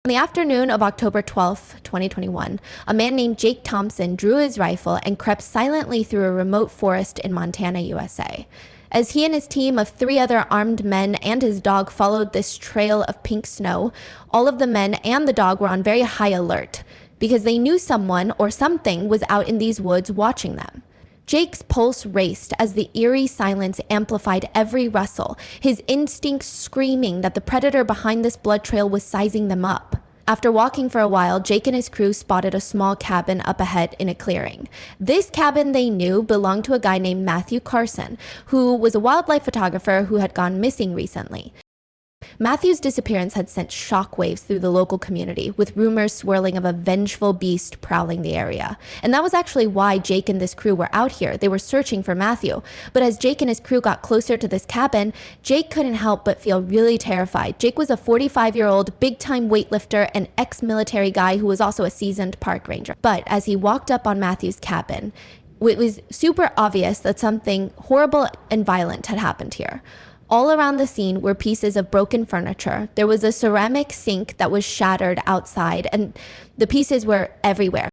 On the afternoon of October 12, 2021, a man named Jake Thompson drew his rifle and crept silently through a remote forest in Montana, USA. As he and his team of 3 other armed men and his dog followed this trail of pink snow, all of the men and the dog were on very high alert because they knew someone or something was out in these woods watching them. Jake's pulse raced as the eerie silence amplified every rustle, his instincts screaming that the predator behind this blood trail was sizing them up. After walking for a while, Jake and his crew spotted a small cabin up ahead in a clearing. This cabin, they knew, belonged to a guy named Matthew Carson, who was a wildlife photographer who had gone missing recently. Matthew's disappearance had sent shockwaves through the local community, with rumors swirling of a vengeful beast prowling the area. And that was actually why Jake and this crew were out here. They were searching for Matthew. But as Jake and his crew got closer to this cabin, Jake couldn't help but feel really terrified. Jake was a 45-year-old, big-time weightlifter and ex-military guy who was also a seasoned park ranger. But as he walked up on Matthew's cabin, it was super obvious that something horrible and violent had happened here. All around the scene were pieces of broken furniture. There was a ceramic sink that was shattered outside, and the pieces were everywhere.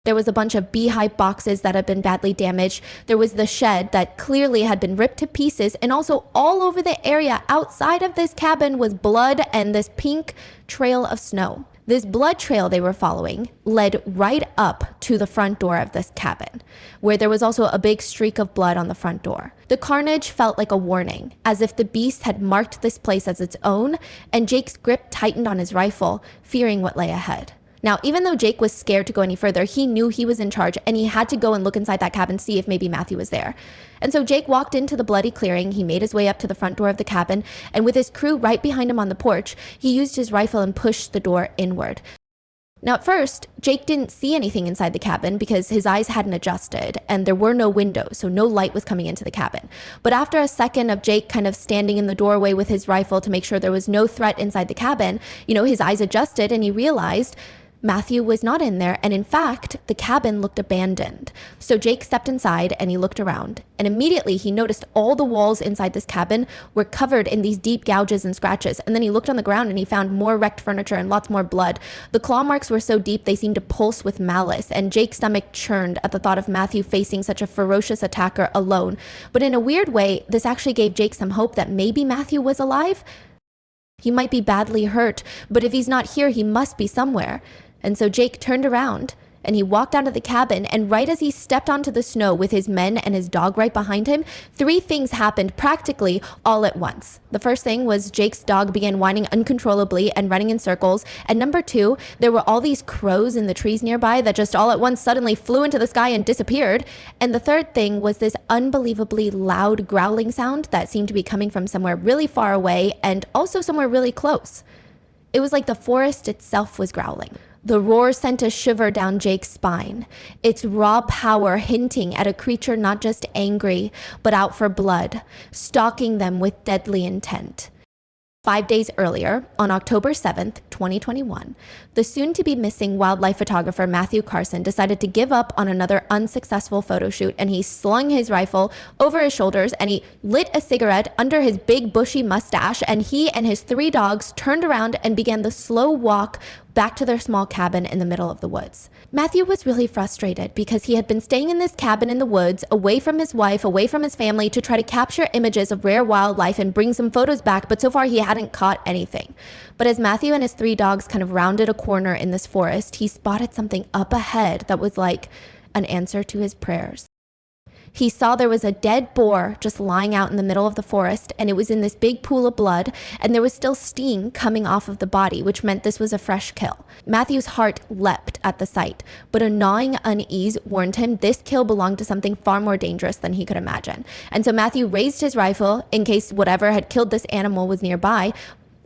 There was a bunch of beehive boxes that had been badly damaged. There was the shed that clearly had been ripped to pieces, and also all over the area outside of this cabin was blood and this pink trail of snow. This blood trail they were following led right up to the front door of this cabin, where there was also a big streak of blood on the front door. The carnage felt like a warning, as if the beast had marked this place as its own, and Jake's grip tightened on his rifle, fearing what lay ahead. Now, even though Jake was scared to go any further, he knew he was in charge, and he had to go and look inside that cabin, see if maybe Matthew was there. And so Jake walked into the bloody clearing. He made his way up to the front door of the cabin, and with his crew right behind him on the porch, he used his rifle and pushed the door inward. Now, at first, Jake didn't see anything inside the cabin because his eyes hadn't adjusted and there were no windows, so no light was coming into the cabin. But after a second of Jake kind of standing in the doorway with his rifle to make sure there was no threat inside the cabin, his eyes adjusted and he realized Matthew was not in there, and in fact, the cabin looked abandoned. So Jake stepped inside and he looked around, and immediately he noticed all the walls inside this cabin were covered in these deep gouges and scratches. And then he looked on the ground and he found more wrecked furniture and lots more blood. The claw marks were so deep they seemed to pulse with malice, and Jake's stomach churned at the thought of Matthew facing such a ferocious attacker alone. But in a weird way, this actually gave Jake some hope that maybe Matthew was alive. He might be badly hurt, but if he's not here, he must be somewhere. And so Jake turned around and he walked out of the cabin, and right as he stepped onto the snow with his men and his dog right behind him, 3 things happened practically all at once. The first thing was Jake's dog began whining uncontrollably and running in circles. And number 2, there were all these crows in the trees nearby that just all at once suddenly flew into the sky and disappeared. And the third thing was this unbelievably loud growling sound that seemed to be coming from somewhere really far away and also somewhere really close. It was like the forest itself was growling. The roar sent a shiver down Jake's spine, its raw power hinting at a creature not just angry, but out for blood, stalking them with deadly intent. 5 days earlier, on October 7th, 2021, the soon-to-be missing wildlife photographer Matthew Carson decided to give up on another unsuccessful photo shoot, and he slung his rifle over his shoulders and he lit a cigarette under his big bushy mustache, and he and his 3 dogs turned around and began the slow walk back to their small cabin in the middle of the woods. Matthew was really frustrated because he had been staying in this cabin in the woods, away from his wife, away from his family, to try to capture images of rare wildlife and bring some photos back, but so far he hadn't caught anything. But as Matthew and his 3 dogs kind of rounded a corner in this forest, he spotted something up ahead that was like an answer to his prayers. He saw there was a dead boar just lying out in the middle of the forest, and it was in this big pool of blood, and there was still steam coming off of the body, which meant this was a fresh kill. Matthew's heart leapt at the sight, but a gnawing unease warned him this kill belonged to something far more dangerous than he could imagine. And so Matthew raised his rifle in case whatever had killed this animal was nearby.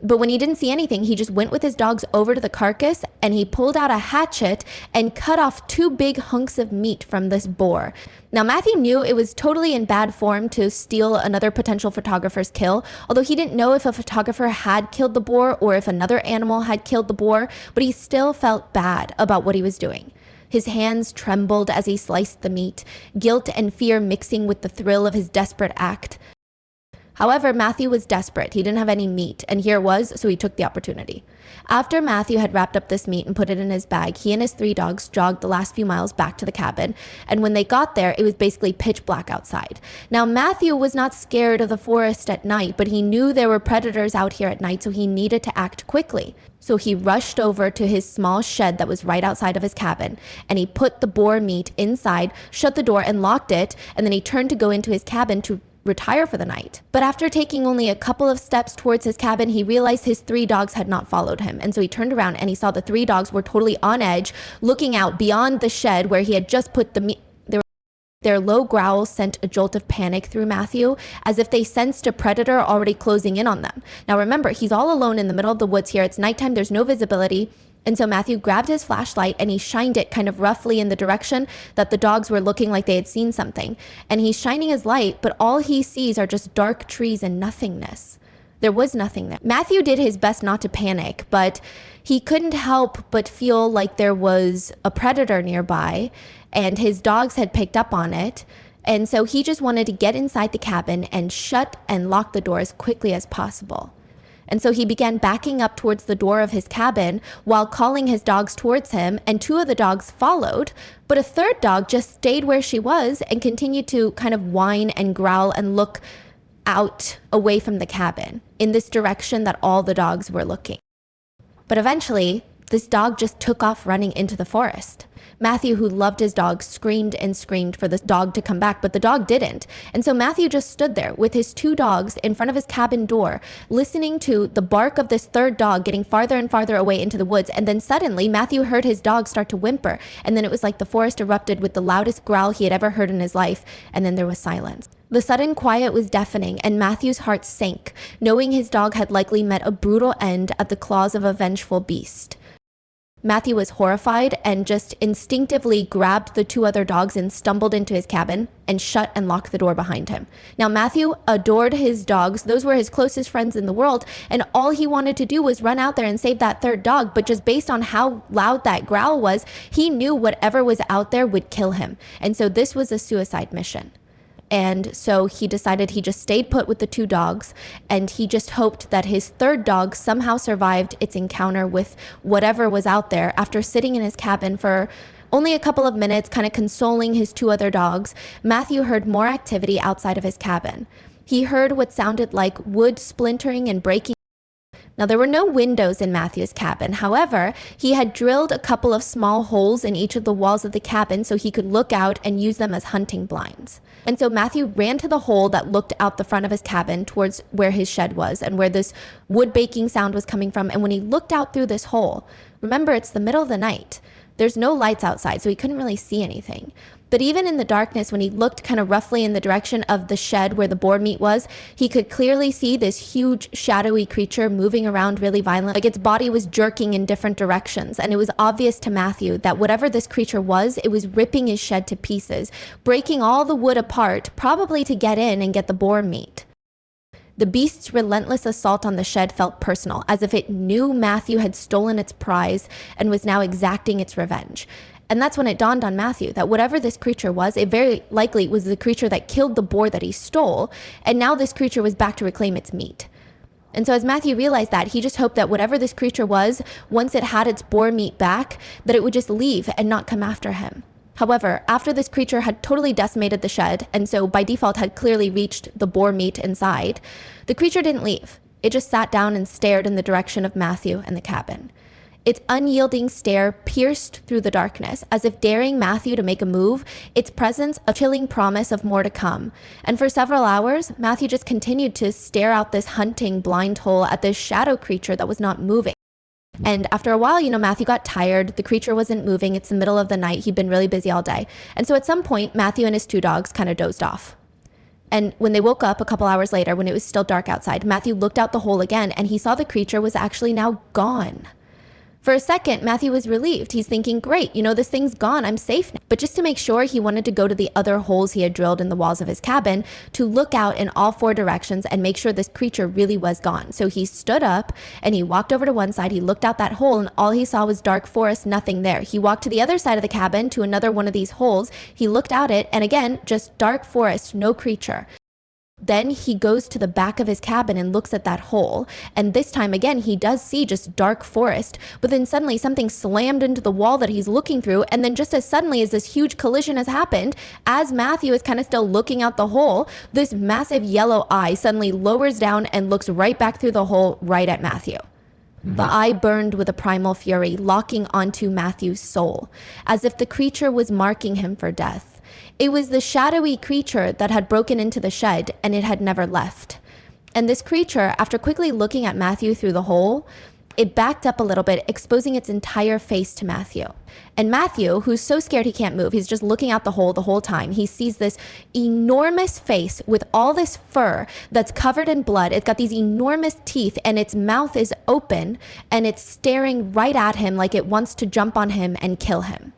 But when he didn't see anything, he just went with his dogs over to the carcass and he pulled out a hatchet and cut off 2 big hunks of meat from this boar. Now, Matthew knew it was totally in bad form to steal another potential photographer's kill, although he didn't know if a photographer had killed the boar or if another animal had killed the boar, but he still felt bad about what he was doing. His hands trembled as he sliced the meat, guilt and fear mixing with the thrill of his desperate act. However, Matthew was desperate. He didn't have any meat, and here it was, so he took the opportunity. After Matthew had wrapped up this meat and put it in his bag, he and his 3 dogs jogged the last few miles back to the cabin, and when they got there, it was basically pitch black outside. Now, Matthew was not scared of the forest at night, but he knew there were predators out here at night, so he needed to act quickly. So he rushed over to his small shed that was right outside of his cabin, and he put the boar meat inside, shut the door, and locked it, and then he turned to go into his cabin to retire for the night. But after taking only a couple of steps towards his cabin, he realized his 3 dogs had not followed him. And so he turned around and he saw the 3 dogs were totally on edge, looking out beyond the shed where he had just put the meat. Their low growls sent a jolt of panic through Matthew, as if they sensed a predator already closing in on them. Now remember, he's all alone in the middle of the woods here. It's nighttime, there's no visibility. And so Matthew grabbed his flashlight and he shined it kind of roughly in the direction that the dogs were looking like they had seen something. And he's shining his light, but all he sees are just dark trees and nothingness. There was nothing there. Matthew did his best not to panic, but he couldn't help but feel like there was a predator nearby, and his dogs had picked up on it. And so he just wanted to get inside the cabin and shut and lock the door as quickly as possible. And so he began backing up towards the door of his cabin while calling his dogs towards him, and 2 of the dogs followed, but a 3rd dog just stayed where she was and continued to kind of whine and growl and look out away from the cabin in this direction that all the dogs were looking. But eventually, this dog just took off running into the forest. Matthew, who loved his dog, screamed and screamed for this dog to come back, but the dog didn't. And so Matthew just stood there with his 2 dogs in front of his cabin door, listening to the bark of this 3rd dog getting farther and farther away into the woods. And then suddenly Matthew heard his dog start to whimper. And then it was like the forest erupted with the loudest growl he had ever heard in his life. And then there was silence. The sudden quiet was deafening, and Matthew's heart sank, knowing his dog had likely met a brutal end at the claws of a vengeful beast. Matthew was horrified and just instinctively grabbed the 2 other dogs and stumbled into his cabin and shut and locked the door behind him. Now, Matthew adored his dogs. Those were his closest friends in the world, and all he wanted to do was run out there and save that 3rd dog. But just based on how loud that growl was, he knew whatever was out there would kill him. And so this was a suicide mission. And so he decided he just stayed put with the 2 dogs, and he just hoped that his 3rd dog somehow survived its encounter with whatever was out there. After sitting in his cabin for only a couple of minutes, kind of consoling his 2 other dogs, Matthew heard more activity outside of his cabin. He heard what sounded like wood splintering and breaking. Now, there were no windows in Matthew's cabin. However, he had drilled a couple of small holes in each of the walls of the cabin so he could look out and use them as hunting blinds. And so Matthew ran to the hole that looked out the front of his cabin towards where his shed was and where this wood baking sound was coming from. And when he looked out through this hole, remember, it's the middle of the night. There's no lights outside, so he couldn't really see anything. But even in the darkness, when he looked kind of roughly in the direction of the shed where the boar meat was, he could clearly see this huge shadowy creature moving around really violently. Like its body was jerking in different directions. And it was obvious to Matthew that whatever this creature was, it was ripping his shed to pieces, breaking all the wood apart, probably to get in and get the boar meat. The beast's relentless assault on the shed felt personal, as if it knew Matthew had stolen its prize and was now exacting its revenge. And that's when it dawned on Matthew that whatever this creature was, it very likely was the creature that killed the boar that he stole, and now this creature was back to reclaim its meat. And so as Matthew realized that, he just hoped that whatever this creature was, once it had its boar meat back, that it would just leave and not come after him. However, after this creature had totally decimated the shed, and so by default had clearly reached the boar meat inside, the creature didn't leave. It just sat down and stared in the direction of Matthew and the cabin. Its unyielding stare pierced through the darkness, as if daring Matthew to make a move, its presence a chilling promise of more to come. And for several hours, Matthew just continued to stare out this hunting blind hole at this shadow creature that was not moving. And after a while, Matthew got tired. The creature wasn't moving. It's the middle of the night. He'd been really busy all day. And so at some point, Matthew and his 2 dogs kind of dozed off. And when they woke up a couple hours later, when it was still dark outside, Matthew looked out the hole again, and he saw the creature was actually now gone. For a second, Matthew was relieved. He's thinking, great, this thing's gone. I'm safe now. But just to make sure, he wanted to go to the other holes he had drilled in the walls of his cabin to look out in all 4 directions and make sure this creature really was gone. So he stood up and he walked over to one side. He looked out that hole and all he saw was dark forest, nothing there. He walked to the other side of the cabin to another one of these holes. He looked out it and again, just dark forest, no creature. Then he goes to the back of his cabin and looks at that hole. And this time again, he does see just dark forest, but then suddenly something slammed into the wall that he's looking through. And then just as suddenly as this huge collision has happened, as Matthew is kind of still looking out the hole, this massive yellow eye suddenly lowers down and looks right back through the hole right at Matthew. The eye burned with a primal fury, locking onto Matthew's soul, as if the creature was marking him for death. It was the shadowy creature that had broken into the shed, and it had never left. And this creature, after quickly looking at Matthew through the hole, it backed up a little bit, exposing its entire face to Matthew. And Matthew, who's so scared he can't move, he's just looking out the hole the whole time. He sees this enormous face with all this fur that's covered in blood. It's got these enormous teeth, and its mouth is open, and it's staring right at him like it wants to jump on him and kill him.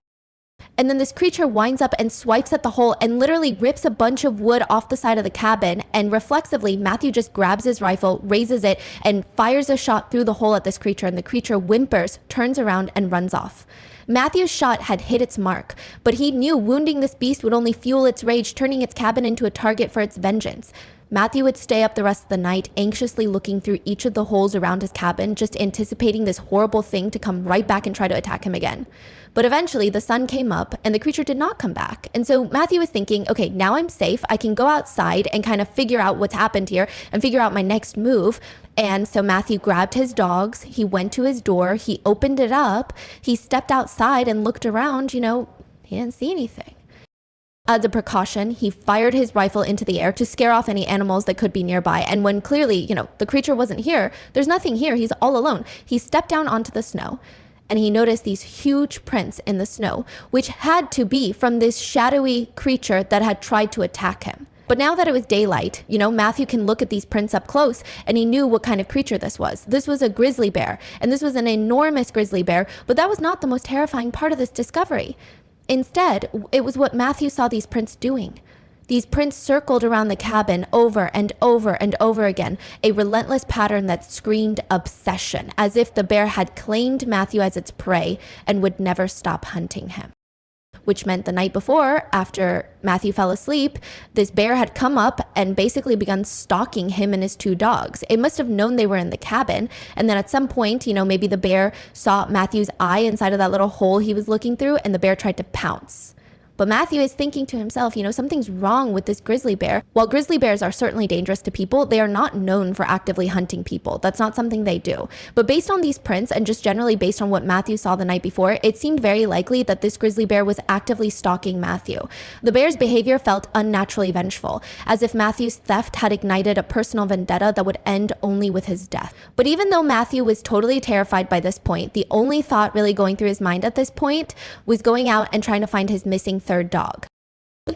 And then this creature winds up and swipes at the hole and literally rips a bunch of wood off the side of the cabin. And reflexively, Matthew just grabs his rifle, raises it, and fires a shot through the hole at this creature. And the creature whimpers, turns around, and runs off. Matthew's shot had hit its mark, but he knew wounding this beast would only fuel its rage, turning its cabin into a target for its vengeance. Matthew would stay up the rest of the night, anxiously looking through each of the holes around his cabin, just anticipating this horrible thing to come right back and try to attack him again. But eventually the sun came up and the creature did not come back. And so Matthew was thinking, okay, now I'm safe. I can go outside and kind of figure out what's happened here and figure out my next move. And so Matthew grabbed his dogs. He went to his door. He opened it up. He stepped outside and looked around. He didn't see anything. As a precaution, he fired his rifle into the air to scare off any animals that could be nearby. And when clearly, the creature wasn't here, there's nothing here, he's all alone, he stepped down onto the snow and he noticed these huge prints in the snow, which had to be from this shadowy creature that had tried to attack him. But now that it was daylight, Matthew can look at these prints up close, and he knew what kind of creature this was. This was a grizzly bear, and this was an enormous grizzly bear, but that was not the most terrifying part of this discovery. Instead, it was what Matthew saw these prints doing. These prints circled around the cabin over and over and over again, a relentless pattern that screamed obsession, as if the bear had claimed Matthew as its prey and would never stop hunting him. Which meant the night before, after Matthew fell asleep, this bear had come up and basically begun stalking him and his two dogs. It must have known they were in the cabin, and then at some point, maybe the bear saw Matthew's eye inside of that little hole he was looking through, and the bear tried to pounce. But Matthew is thinking to himself, something's wrong with this grizzly bear. While grizzly bears are certainly dangerous to people, they are not known for actively hunting people. That's not something they do. But based on these prints and just generally based on what Matthew saw the night before, it seemed very likely that this grizzly bear was actively stalking Matthew. The bear's behavior felt unnaturally vengeful, as if Matthew's theft had ignited a personal vendetta that would end only with his death. But even though Matthew was totally terrified by this point, the only thought really going through his mind at this point was going out and trying to find his missing third dog.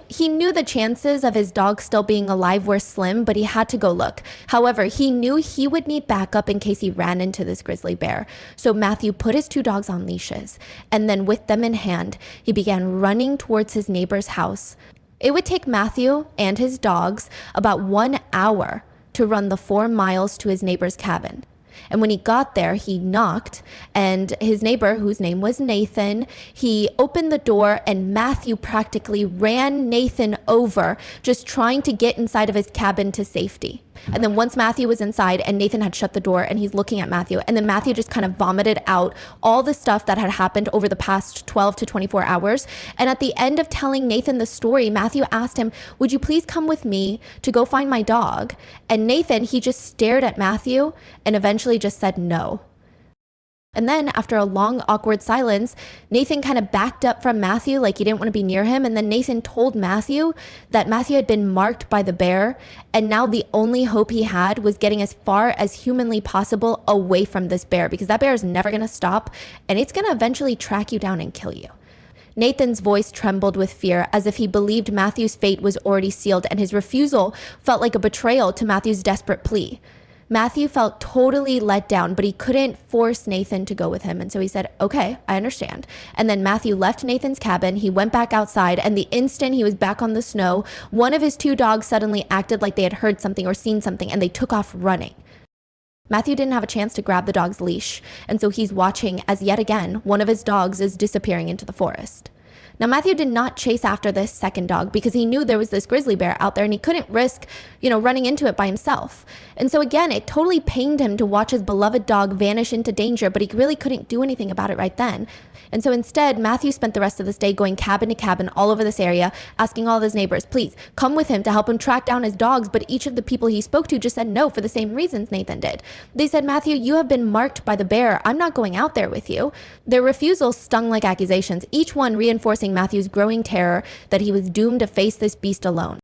He knew the chances of his dog still being alive were slim, but he had to go look. However, he knew he would need backup in case he ran into this grizzly bear. So Matthew put his two dogs on leashes, and then with them in hand, he began running towards his neighbor's house. It would take Matthew and his dogs about 1 hour to run the 4 miles to his neighbor's cabin. And when he got there, he knocked, and his neighbor, whose name was Nathan, he opened the door, and Matthew practically ran Nathan over, just trying to get inside of his cabin to safety. And then once Matthew was inside and Nathan had shut the door and he's looking at Matthew, and then Matthew just kind of vomited out all the stuff that had happened over the past 12 to 24 hours. And at the end of telling Nathan the story, Matthew asked him, "Would you please come with me to go find my dog?" And Nathan, he just stared at Matthew and eventually just said no. And then after a long, awkward silence, Nathan kind of backed up from Matthew like he didn't want to be near him. And then Nathan told Matthew that Matthew had been marked by the bear, and now the only hope he had was getting as far as humanly possible away from this bear, because that bear is never going to stop, and it's going to eventually track you down and kill you. Nathan's voice trembled with fear, as if he believed Matthew's fate was already sealed, and his refusal felt like a betrayal to Matthew's desperate plea. Matthew felt totally let down, but he couldn't force Nathan to go with him. And so he said, "Okay, I understand." And then Matthew left Nathan's cabin. He went back outside, and the instant he was back on the snow, one of his two dogs suddenly acted like they had heard something or seen something, and they took off running. Matthew didn't have a chance to grab the dog's leash, and so he's watching as yet again one of his dogs is disappearing into the forest. Now, Matthew did not chase after this second dog because he knew there was this grizzly bear out there and he couldn't risk, running into it by himself. And so again, it totally pained him to watch his beloved dog vanish into danger, but he really couldn't do anything about it right then. And so instead, Matthew spent the rest of this day going cabin to cabin all over this area, asking all of his neighbors, please come with him to help him track down his dogs. But each of the people he spoke to just said no for the same reasons Nathan did. They said, Matthew, you have been marked by the bear. I'm not going out there with you. Their refusals stung like accusations, each one reinforcing Matthew's growing terror that he was doomed to face this beast alone.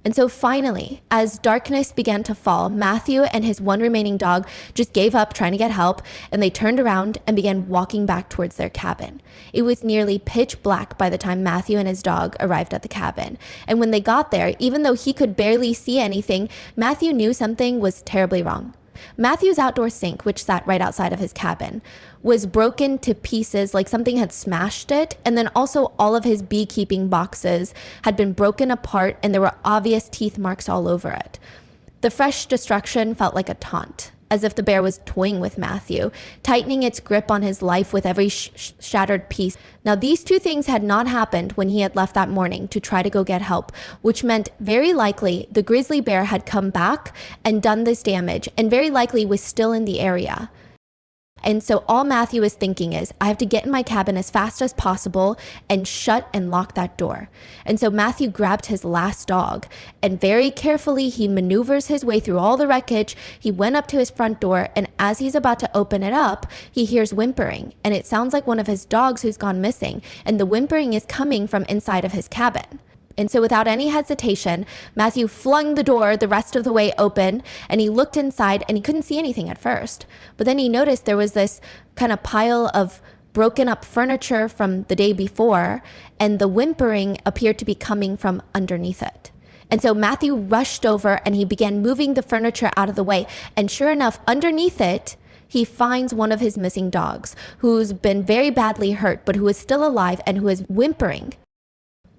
And so finally, as darkness began to fall, Matthew and his one remaining dog just gave up trying to get help, and they turned around and began walking back towards their cabin. It was nearly pitch black by the time Matthew and his dog arrived at the cabin. And when they got there, even though he could barely see anything, Matthew knew something was terribly wrong. Matthew's outdoor sink, which sat right outside of his cabin, was broken to pieces like something had smashed it, and then also all of his beekeeping boxes had been broken apart and there were obvious teeth marks all over it. The fresh destruction felt like a taunt, as if the bear was toying with Matthew, tightening its grip on his life with every shattered piece. Now, these two things had not happened when he had left that morning to try to go get help, which meant very likely the grizzly bear had come back and done this damage, and very likely was still in the area. And so all Matthew is thinking is, I have to get in my cabin as fast as possible and shut and lock that door. And so Matthew grabbed his last dog and very carefully he maneuvers his way through all the wreckage. He went up to his front door, and as he's about to open it up, he hears whimpering, and it sounds like one of his dogs who's gone missing, and the whimpering is coming from inside of his cabin. And so without any hesitation, Matthew flung the door the rest of the way open, and he looked inside and he couldn't see anything at first. But then he noticed there was this kind of pile of broken up furniture from the day before, and the whimpering appeared to be coming from underneath it. And so Matthew rushed over and he began moving the furniture out of the way. And sure enough, underneath it, he finds one of his missing dogs who's been very badly hurt, but who is still alive and who is whimpering.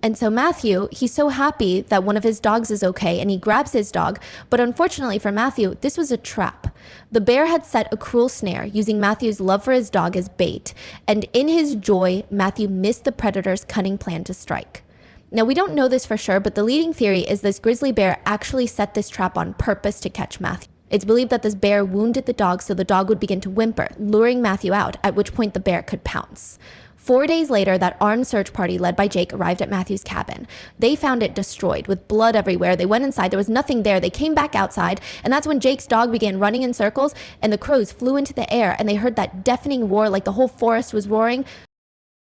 And so Matthew, he's so happy that one of his dogs is okay, and he grabs his dog. But unfortunately for Matthew, this was a trap. The bear had set a cruel snare using Matthew's love for his dog as bait. And in his joy, Matthew missed the predator's cunning plan to strike. Now, we don't know this for sure, but the leading theory is this grizzly bear actually set this trap on purpose to catch Matthew. It's believed that this bear wounded the dog so the dog would begin to whimper, luring Matthew out, at which point the bear could pounce. 4 days later, that armed search party led by Jake arrived at Matthew's cabin. They found it destroyed with blood everywhere. They went inside. There was nothing there. They came back outside, and that's when Jake's dog began running in circles, and the crows flew into the air, and they heard that deafening roar like the whole forest was roaring.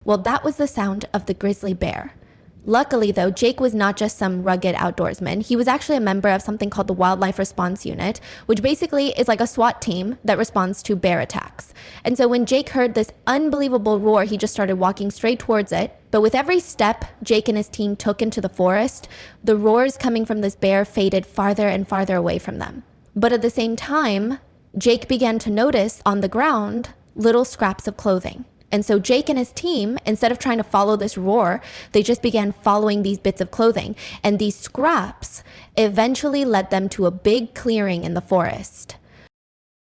Well, that was the sound of the grizzly bear. Luckily, though, Jake was not just some rugged outdoorsman. He was actually a member of something called the Wildlife Response Unit, which basically is like a SWAT team that responds to bear attacks. And so when Jake heard this unbelievable roar, he just started walking straight towards it. But with every step Jake and his team took into the forest, the roars coming from this bear faded farther and farther away from them. But at the same time, Jake began to notice on the ground little scraps of clothing. And so Jake and his team, instead of trying to follow this roar, they just began following these bits of clothing. And these scraps eventually led them to a big clearing in the forest.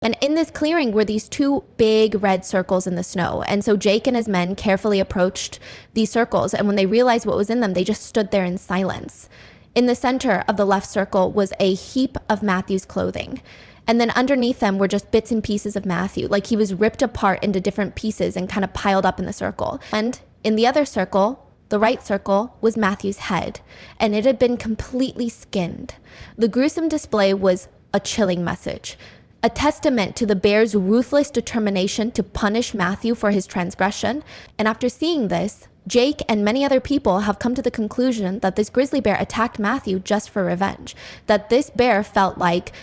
And in this clearing were these two big red circles in the snow. And so Jake and his men carefully approached these circles. And when they realized what was in them, they just stood there in silence. In the center of the left circle was a heap of Matthew's clothing. And then underneath them were just bits and pieces of Matthew, like he was ripped apart into different pieces and kind of piled up in the circle. And in the other circle, the right circle, was Matthew's head, and it had been completely skinned. The gruesome display was a chilling message, a testament to the bear's ruthless determination to punish Matthew for his transgression. And after seeing this, Jake and many other people have come to the conclusion that this grizzly bear attacked Matthew just for revenge. That this bear felt like,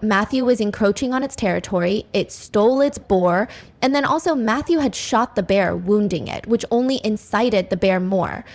Matthew was encroaching on its territory, it stole its boar, and then also Matthew had shot the bear, wounding it, which only incited the bear more.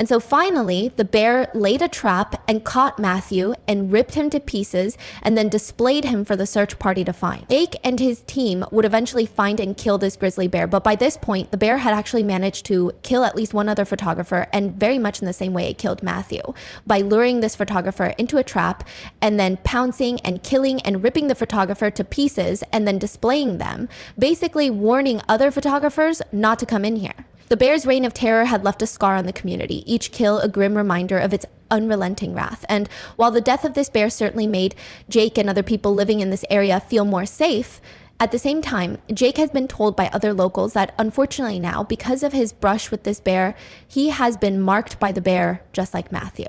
And so finally, the bear laid a trap and caught Matthew and ripped him to pieces and then displayed him for the search party to find. Jake and his team would eventually find and kill this grizzly bear, but by this point, the bear had actually managed to kill at least one other photographer, and very much in the same way it killed Matthew, by luring this photographer into a trap and then pouncing and killing and ripping the photographer to pieces and then displaying them, basically warning other photographers not to come in here. The bear's reign of terror had left a scar on the community, each kill a grim reminder of its unrelenting wrath. And while the death of this bear certainly made Jake and other people living in this area feel more safe, at the same time, Jake has been told by other locals that unfortunately now, because of his brush with this bear, he has been marked by the bear just like Matthew.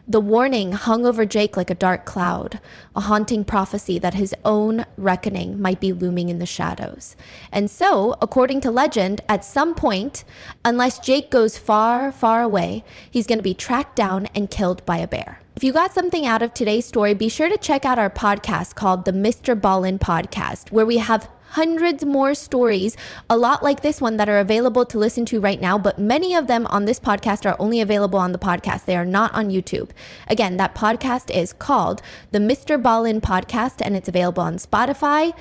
The warning hung over Jake like a dark cloud, a haunting prophecy that his own reckoning might be looming in the shadows. And so, according to legend, at some point, unless Jake goes far, far away, he's going to be tracked down and killed by a bear. If you got something out of today's story, be sure to check out our podcast called the Mr. Ballin Podcast, where we have hundreds more stories, a lot like this one, that are available to listen to right now, but many of them on this podcast are only available on the podcast. They are not on YouTube. Again, that podcast is called the Mr. Ballin Podcast, and it's available on Spotify,